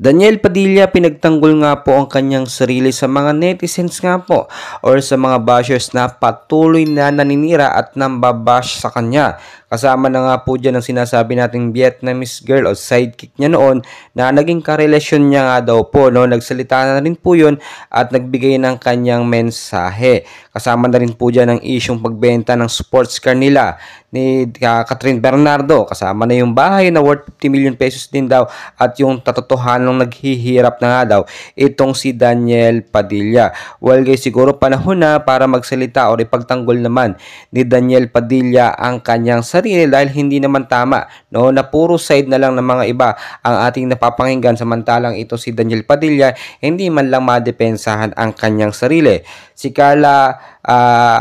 Daniel Padilla pinagtanggol nga po ang kanyang sarili sa mga netizens nga po or sa mga bashers na patuloy na naninira at nambabash sa kanya. Kasama na nga po dyan ang sinasabi nating Vietnamese girl o sidekick niya noon na naging karelasyon niya nga daw po. No? Nagsalita na rin po yun at nagbigay ng kanyang mensahe. Kasama na rin po dyan ang isyong pagbenta ng sports car nila ni Catherine Bernardo. Kasama na yung bahay na worth 50 million pesos din daw at yung katotohanang naghihirap na nga daw itong si Daniel Padilla. Well guys, siguro panahon na para magsalita o ipagtanggol naman ni Daniel Padilla ang kanyang sarili dahil hindi naman tama, no, na puro side na lang ng mga iba ang ating napapakinggan samantalang ito si Daniel Padilla hindi man lang madepensahan ang kanyang sarili. Si Carla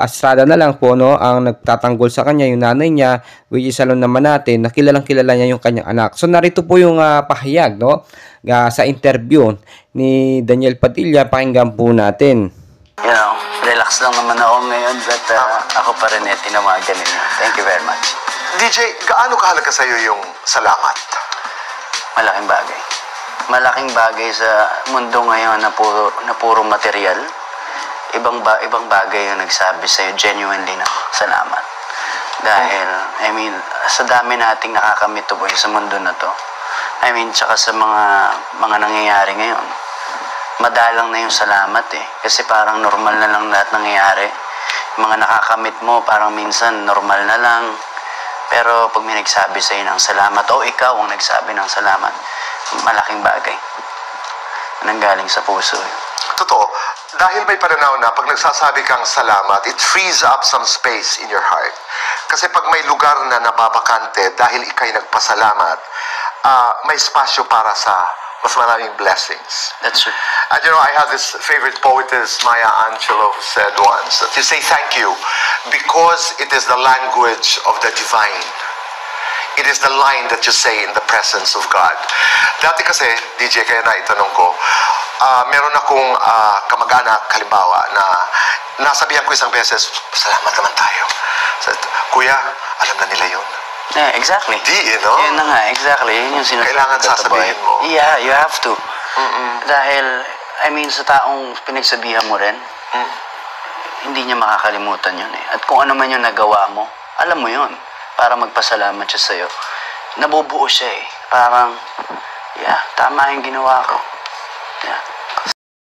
Estrada na lang po, no, ang nagtatanggol sa kanya, yung nanay niya, which is alam naman natin na kilalang kilala niya yung kanyang anak. So narito po yung pahayag, no, sa interview ni Daniel Padilla. Pakinggan po natin. You know, relax lang naman ako ngayon but ako pa rin tinawagan ninyo. Thank you very much. DJ, gaano kahalaga sa'yo yung salamat? Malaking bagay. Malaking bagay sa mundo ngayon na puro material. Ibang bagay yung nagsabi sa'yo genuinely na salamat. Dahil, I mean, sa dami nating nakakamit to boy sa mundo na to. I mean, tsaka sa mga nangyayari ngayon. Madalang na yung salamat eh. Kasi parang normal na lang lahat nangyayari. Mga nakakamit mo, parang minsan normal na lang. Pero pag may nagsabi sa'yo ng salamat, o ikaw ang nagsabi ng salamat, malaking bagay. Nanggaling sa puso eh. Totoo. Dahil may pananaw na pag nagsasabi kang salamat, it frees up some space in your heart. Kasi pag may lugar na nababakante dahil ikay nagpasalamat, may spasyo para sa mas maraming blessings. That's true. And you know, I have this favorite poetess, Maya Angelou, who said once that you say thank you because it is the language of the divine. It is the line that you say in the presence of God. Dati kasi, DJ, kaya na itanong ko, meron akong kamag-anak, halimbawa, na nasabihan ko isang beses, salamat naman tayo. So, Kuya, alam na nila yun. Yeah, exactly. You know? Yun na nga, exactly. Yun yung sinasabi. Kailangan sasabihin mo. Yeah, you have to. Dahil, I mean, sa taong pinagsabihan mo rin, hindi niya makakalimutan yun eh. At kung ano man yung nagawa mo, alam mo yun. Para magpasalamat siya sa'yo. Nabubuo siya eh. Parang, yeah, tama yung ginawa ko. Yeah.